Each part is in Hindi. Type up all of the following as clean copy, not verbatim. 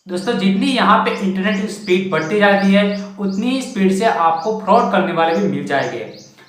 दोस्तों जितनी यहाँ पे इंटरनेट की स्पीड बढ़ती जाती है उतनी स्पीड से आपको फ्रॉड करने वाले भी मिल जाएंगे।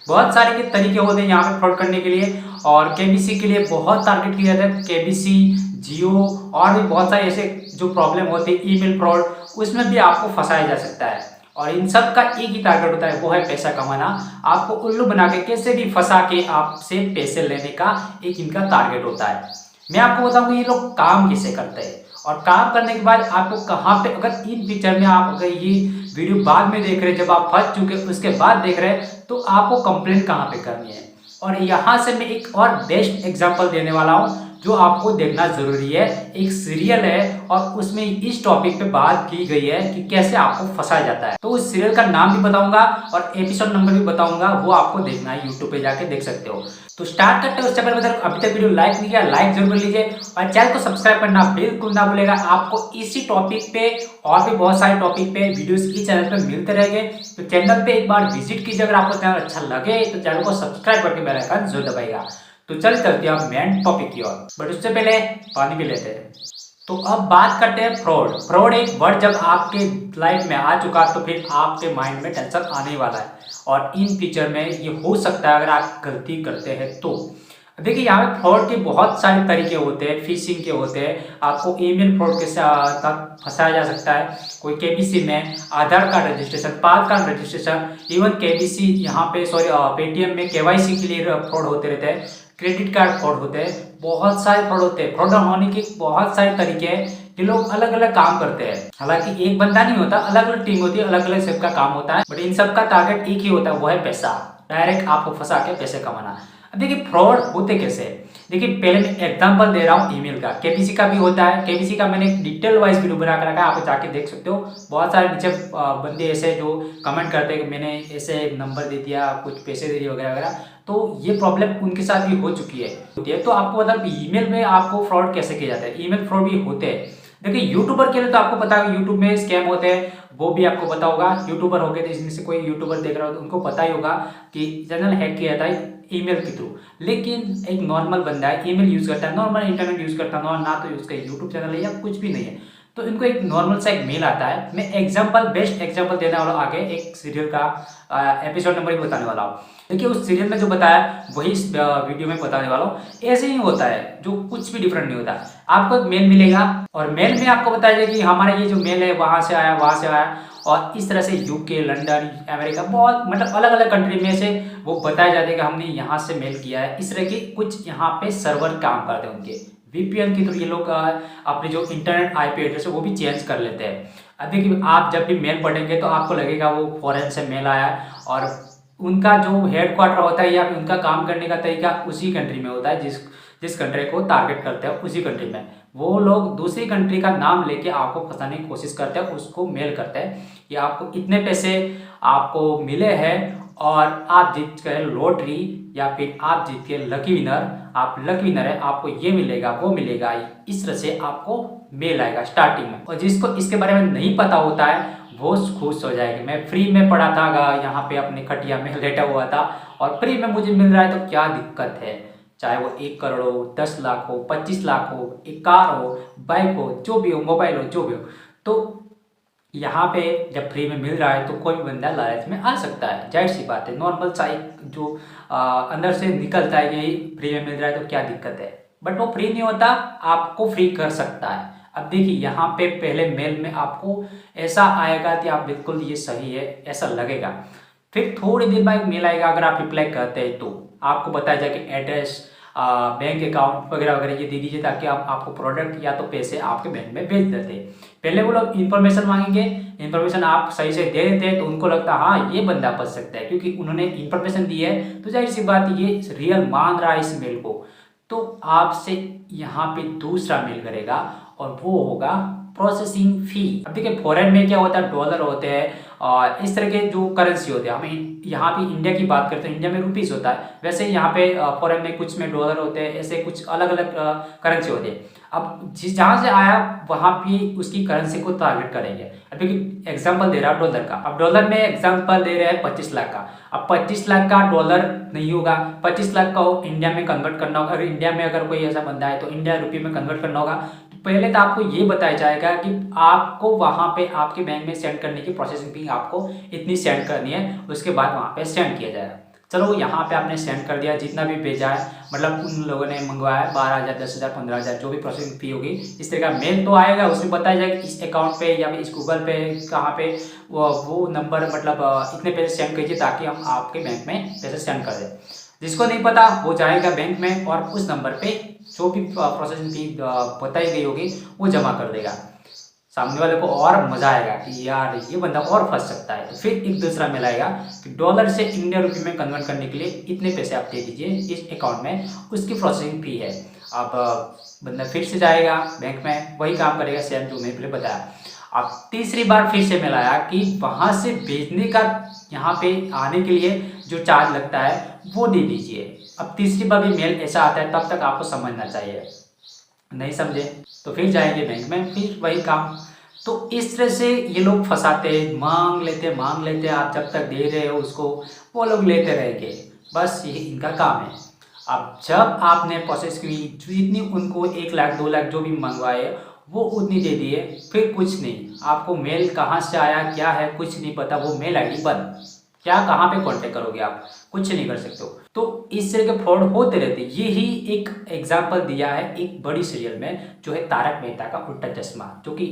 बहुत सारे के तरीके होते हैं यहाँ पे फ्रॉड करने के लिए, और केबीसी के लिए बहुत टारगेट किया जाता है। केबीसी, जियो और भी बहुत सारे ऐसे जो प्रॉब्लम होते हैं ईमेल फ्रॉड, उसमें भी आपको फंसाया जा सकता है। और इन सब का एक ही टारगेट होता है, वो है पैसा कमाना। आपको उल्लू बना के कैसे भी फंसा के आपसे पैसे लेने का एक इनका टारगेट होता है। मैं आपको बताऊंगा ये लोग काम कैसे करते हैं, और काम करने के बाद आपको कहाँ पे, अगर इन फ्यूचर में आप अगर ये वीडियो बाद में देख रहे हैं, जब आप फंस चुके उसके बाद देख रहे हैं, तो आपको कंप्लेंट कहाँ पे करनी है। और यहाँ से मैं एक और बेस्ट एग्जांपल देने वाला हूँ जो आपको देखना जरूरी है। एक सीरियल है और उसमें इस टॉपिक पे बात की गई है कि कैसे आपको फंसाया जाता है। तो उस सीरियल का नाम भी बताऊंगा और एपिसोड नंबर भी बताऊंगा, वो आपको देखना है, यूट्यूब पे जाके देख सकते हो। तो स्टार्ट करते हैं उससे पहले अभी तक वीडियो लाइक नहीं किया, लाइक जरूर कर लीजिए और चैनल को सब्सक्राइब करना बिल्कुल ना भूलेगा। आपको इसी टॉपिक पे और भी बहुत सारे टॉपिक पे वीडियोस इस चैनल पे मिलते रहेंगे। तो चैनल पे एक बार विजिट कीजिए। अगर आपको चैनल अच्छा लगे तो चैनल को सब्सक्राइब करके बेल आइकन जरूर दबाइएगा। तो चलते हैं मेन टॉपिक की ओर, बट उससे पहले पानी भी लेते हैं। तो अब बात करते हैं फ्रॉड। फ्रॉड एक वर्ड जब आपके लाइफ में आ चुका तो फिर आपके माइंड में टेंशन आने वाला है, और इन फ्यूचर में ये हो सकता है अगर आप गलती करते हैं तो। देखिए यहाँ पे फ्रॉड के बहुत सारे तरीके होते हैं, फिशिंग के होते हैं। आपको ईमेल फ्रॉड के साथ फंसाया जा सकता है। कोई केबीसी में Aadhaar card registration, PAN card registration, even KBC यहाँ पे पेटीएम में केवाईसी के लिए फ्रॉड होते रहते हैं। क्रेडिट कार्ड फ्रॉड होते हैं, बहुत सारे फ्रॉड होते हैं। फ्रॉड होने के बहुत सारे तरीके हैं। ये लोग अलग अलग काम करते हैं, हालांकि एक बंदा नहीं होता, अलग अलग टीम होती है, अलग अलग सबका काम होता है, बट इन सबका टारगेट एक ही होता है, वो है पैसा। डायरेक्ट आपको फंसा के पैसे कमाना। अब देखिए फ्रॉड होते कैसे। देखिए पहले मैं एग्जांपल दे रहा हूँ ईमेल का। केबीसी का भी होता है। केबीसी का मैंने डिटेल वाइज वीडियो बना कर रखा है, आप जाके देख सकते हो। बहुत सारे नीचे बंदे ऐसे जो कमेंट करते हैं कि मैंने ऐसे नंबर दे दिया, कुछ पैसे दे दिए वगैरह वगैरह। तो ये प्रॉब्लम उनके साथ भी हो चुकी है। तो आपको मतलब ईमेल में आपको फ्रॉड कैसे किया जाता है, ईमेल फ्रॉड भी होते हैं। देखिए यूट्यूबर के लिए तो आपको पता है यूट्यूब में स्कैम होते हैं, वो भी आपको पता होगा। यूट्यूबर हो गए तो इसमें से कोई यूट्यूबर देख रहा हो तो उनको पता ही होगा कि चैनल हैक किया जाता है ईमेल के थ्रू। लेकिन एक नॉर्मल बंदा है, ईमेल यूज करता है, नॉर्मल इंटरनेट यूज करता है, ना तो उसका यूट्यूब चैनल है या कुछ भी नहीं है, तो इनको एक नॉर्मल सा एक मेल आता है। मैं एग्जांपल, बेस्ट एग्जांपल देने वाला हूँ आगे, एक सीरियल का एपिसोड नंबर भी बताने वाला हूँ। देखिए उस सीरियल में जो बताया वही इस वीडियो में बताने वाला हूँ। ऐसे ही होता है, जो कुछ भी डिफरेंट नहीं होता। आपको एक मेल मिलेगा और मेल में आपको बताया जाए कि हमारा ये जो मेल है वहां से आया, वहां से आया, और इस तरह से यूके, लंदन, अमेरिका, बहुत मतलब अलग अलग कंट्री में से वो बताया जाता है कि हमने यहाँ से मेल किया है। इस तरह की कुछ यहाँ पे सर्वर काम करते हैं उनके वीपीएन के थ्रू। ये लोग अपने जो इंटरनेट आईपी एड्रेस है वो भी चेंज कर लेते हैं। अब देखिए आप जब भी मेल पढ़ेंगे तो आपको लगेगा वो फॉरेन से मेल आया है, और उनका जो हेडक्वार्टर होता है या उनका काम करने का तरीका उसी कंट्री में होता है, जिस कंट्री को टारगेट करते हैं उसी कंट्री में वो लोग दूसरी कंट्री का नाम लेके आपको फंसाने की कोशिश करते हैं, उसको मेल करते हैं कि आपको इतने पैसे आपको मिले हैं और आप जीत गए लॉटरी, या फिर आप जीत के लकी विनर, आप लकी विनर है, आपको ये मिलेगा वो मिलेगा। इस तरह से आपको मेल आएगा स्टार्टिंग में। और जिसको इसके बारे में नहीं पता होता है वो खुश हो जाएगी। मैं फ्री में पढ़ा था यहाँ पे अपने खटिया में लेटा हुआ था, और फ्री में मुझे मिल रहा है तो क्या दिक्कत है। चाहे वो 1 करोड़ हो, 10 लाख हो, 25 लाख हो, एक कार हो, बाइक हो, जो भी हो, मोबाइल हो, जो भी हो। तो यहाँ पे जब फ्री में मिल रहा है तो कोई भी बंदा लालच में आ सकता है, जाहिर सी बात है। नॉर्मल सा एक जो अंदर से निकलता है कि फ्री में मिल रहा है तो क्या दिक्कत है, बट वो फ्री नहीं होता, आपको फ्री कर सकता है। अब देखिए यहाँ पे पहले मेल में आपको ऐसा आएगा कि आप बिल्कुल ये सही है ऐसा लगेगा। फिर थोड़ी देर बाद मेल आएगा, अगर आप रिप्लाई करते हैं तो आपको बताया जाए कि एड्रेस, बैंक अकाउंट वगैरह वगैरह ये दे दीजिए, ताकि आपको प्रोडक्ट या तो पैसे आपके बैंक में भेज देते हैं। पहले वो लोग इन्फॉर्मेशन मांगेंगे, इन्फॉर्मेशन आप सही से दे देते हैं तो उनको लगता है हाँ ये बंदा फंस सकता है, क्योंकि उन्होंने इन्फॉर्मेशन दी है तो जाहिर सी बात ये रियल मान रहा है इस मेल को। तो आपसे यहाँ पे दूसरा मेल करेगा और वो होगा प्रोसेसिंग फी। अब देखिए फॉरेन में क्या होता है, डॉलर होते हैं और इस तरह के जो करेंसी होते हैं। हमें यहाँ पे इंडिया की बात करते हैं, इंडिया में रुपीस होता है, वैसे यहाँ पे फॉरेन में कुछ में डॉलर होते हैं, ऐसे कुछ अलग अलग करेंसी होते हैं। अब जिस जहाँ से आया वहाँ भी उसकी करेंसी को टारगेट करेंगे। अभी एग्जांपल दे रहा हूँ डॉलर का। अब डॉलर में एग्जांपल दे रहे हैं 25 लाख का। अब 25 लाख का डॉलर नहीं होगा, 25 लाख का इंडिया में कन्वर्ट करना होगा। अगर इंडिया में अगर कोई ऐसा बंदा है तो इंडिया रुपये में कन्वर्ट करना होगा। पहले तो आपको ये बताया जाएगा कि आपको वहाँ पे आपके बैंक में सेंड करने की प्रोसेसिंग फी आपको इतनी सेंड करनी है, उसके बाद वहाँ पे सेंड किया जाएगा। चलो यहाँ पे आपने सेंड कर दिया, जितना भी भेजा है, मतलब उन लोगों ने मंगवाया 12,000, 10,000, 15,000 जो भी प्रोसेसिंग फी होगी, इस तरह का मेल तो आएगा, उसमें बताया जाएगा इस अकाउंट पे या फिर इस गूगल पे कहाँ पे वो नंबर, मतलब इतने पैसे सेंड कीजिए ताकि हम आपके बैंक में पैसे सेंड कर दें। जिसको नहीं पता वो जाएगा बैंक में और उस नंबर पे जो भी प्रोसेसिंग फी बताई गई होगी वो जमा कर देगा। सामने वाले को और मजा आएगा कि यार ये बंदा और फंस सकता है, तो फिर एक दूसरा मेल आएगा कि डॉलर से इंडियन रुपये में कन्वर्ट करने के लिए इतने पैसे आप दे दीजिए इस अकाउंट में, उसकी प्रोसेसिंग फी है। अब बंदा फिर से जाएगा बैंक में, वही काम करेगा सेम जो मैंने पहले बताया। अब तीसरी बार फिर से मेल आया कि वहाँ से भेजने का यहाँ पे आने के लिए जो चार्ज लगता है वो दे दीजिए। अब तीसरी बार भी मेल ऐसा आता है, तब तक आपको समझना चाहिए, नहीं समझे तो फिर जाएंगे बैंक में, फिर वही काम। तो इस तरह से ये लोग फंसाते, मांग लेते, आप जब तक दे रहे हो उसको वो लोग लेते रहेंगे, बस यही इनका काम है। अब जब आपने प्रोसेस की जितनी उनको 1 लाख 2 लाख जो भी मंगवाए वो उतनी दे दिए, फिर कुछ नहीं, आपको मेल कहाँ से आया क्या है कुछ नहीं पता, वो मेल आईडी बंद, क्या कहाँ पे कांटेक्ट करोगे आप, कुछ नहीं कर सकते हो। तो इस तरह के फ्रॉड होते रहते। यही एक एग्जांपल दिया है एक बड़ी सीरियल में जो है तारक मेहता का उल्टा चश्मा, जो कि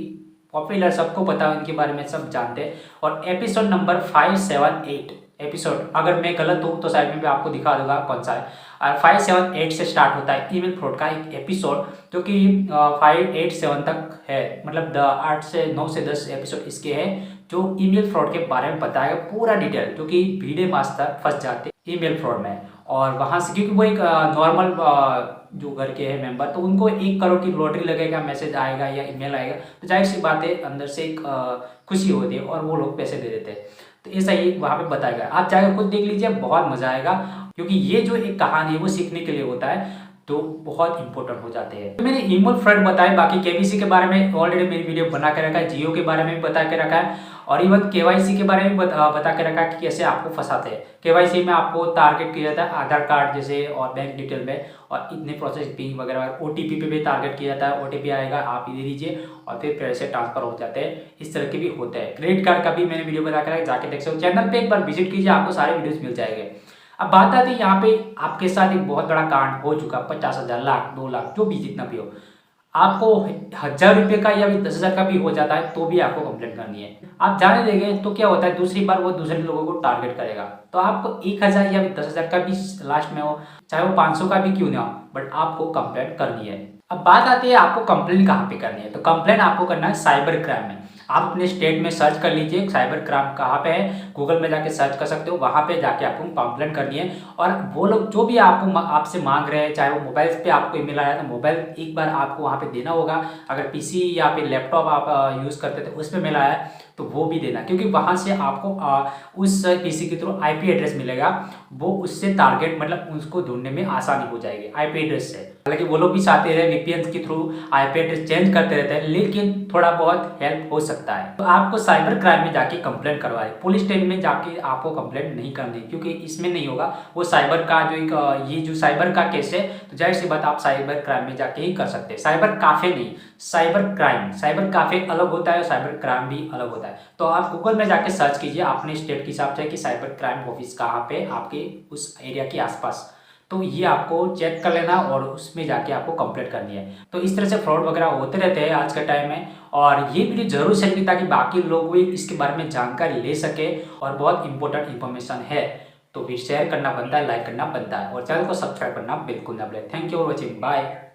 पॉपुलर, सबको पता है उनके बारे में, सब जानते हैं। और एपिसोड नंबर 578 एपिसोड, अगर मैं गलत हूँ तो शायद मैं भी आपको दिखा दूंगा कौन सा है। 578 से स्टार्ट होता है ईमेल फ्रॉड का एक एपिसोड, जो कि 587 तक है, मतलब 8 से 9 से 10 एपिसोड इसके हैं जो ईमेल फ्रॉड के बारे में बताएगा पूरा डिटेल, जो कि भीड़े मास्टर फंस जाते ईमेल फ्रॉड में। और वहाँ से क्योंकि वो एक नॉर्मल जो घर के हैं मेंबर, तो उनको 1 करोड़ की लॉटरी लगेगा, मैसेज आएगा या ईमेल आएगा, तो जाहिर सी बात है अंदर से एक खुशी होती है और वो लोग पैसे दे देते हैं। तो ऐसा ही वहाँ पे बताया गया, आप जाकर खुद देख लीजिए, बहुत मजा आएगा, क्योंकि ये जो एक कहानी है वो सीखने के लिए होता है, तो बहुत इंपॉर्टेंट हो जाते हैं। तो मैंने ईमेल फ्रॉड बताया, बाकी केबीसी के बारे में ऑलरेडी मेरी वीडियो बना के रखा है, जियो के बारे में भी बता के रखा है, और इवन केवाईसी के बारे में बता के रखा है कि कैसे आपको फंसाते हैं। केवाईसी में आपको टारगेट किया जाता है आधार कार्ड जैसे और बैंक डिटेल में, और इतने प्रोसेस फी वगैरह, ओटीपी पे भी टारगेट किया जाता है, ओटीपी आएगा आप दे दीजिए और फिर पैसे ट्रांसफर हो जाते हैं। इस तरह के भी होते हैं। क्रेडिट कार्ड का भी मैंने वीडियो बता के रखा है, जाके देख सकते हो, चैनल पे एक बार विजिट कीजिए, आपको सारे वीडियोस मिल जाएंगे। अब बात आती है यहाँ पे आपके साथ एक बहुत बड़ा कांड हो चुका, 50,000, लाख, 2 लाख, जो भी जितना भी हो, आपको 1,000 रुपये का या 10,000 का भी हो जाता है तो भी आपको कंप्लेंट करनी है। आप जाने देंगे तो क्या होता है, दूसरी बार वो दूसरे लोगों को टारगेट करेगा, तो आपको 1,000 या 10,000 का भी लास्ट में हो, चाहे वो 500 का भी क्यों ना हो, बट आपको कंप्लेंट करनी है। अब बात आती है आपको कंप्लेंट कहाँ पे करनी है, तो कंप्लेंट आपको करना है साइबर क्राइम में। आप अपने स्टेट में सर्च कर लीजिए साइबर क्राइम कहाँ पे है, गूगल में जाके सर्च कर सकते हो, वहाँ पे जाके आपको कंप्लेंट करनी है। और वो लोग जो भी आपको आपसे मांग रहे हैं, चाहे वो मोबाइल पे आपको ईमेल आया तो मोबाइल एक बार आपको वहाँ पे देना होगा, अगर पीसी या फिर लैपटॉप आप यूज़ करते थे उसमें मेल आया तो वो भी देना, क्योंकि वहाँ से आपको उस पीसी के थ्रू आईपी एड्रेस मिलेगा, वो उससे टारगेट, मतलब उसको ढूंढने में आसानी हो जाएगी आईपी एड्रेस से। हालांकि वो लोग भी चाहते रहे वीपीएन के थ्रू आईपी एड्रेस चेंज करते रहते हैं, लेकिन थोड़ा बहुत हेल्प हो सकता है। तो आपको साइबर क्राइम में जाके कंप्लेंट करवाए, पुलिस स्टेशन में जाके आपको कंप्लेंट नहीं करनी, क्योंकि इसमें नहीं होगा, वो साइबर का जो एक ये जो साइबर का केस है, तो जाहिर सी बात आप साइबर क्राइम में जाके ही कर सकते हैं। साइबर काफे नहीं, साइबर क्राइम, साइबर काफे अलग होता है और साइबर क्राइम भी अलग होता है। तो आप गूगल में जाके सर्च कीजिए अपने स्टेट के हिसाब से कि साइबर क्राइम ऑफिस कहाँ पे आपके उस एरिया के आसपास, तो ये आपको चेक कर लेना और उसमें जाके आपको कंप्लेंट करनी है। तो इस तरह से फ्रॉड वगैरह होते रहते हैं आज के टाइम में, और ये वीडियो जरूर शेयर करिए ताकि बाकी लोग भी इसके बारे में जानकारी ले सके, और बहुत इंपॉर्टेंट इन्फॉर्मेशन है, तो फिर शेयर करना बनता है, लाइक करना बनता है, और चैनल को सब्सक्राइब करना बिल्कुल ना भूलें। Thank you for watching, bye.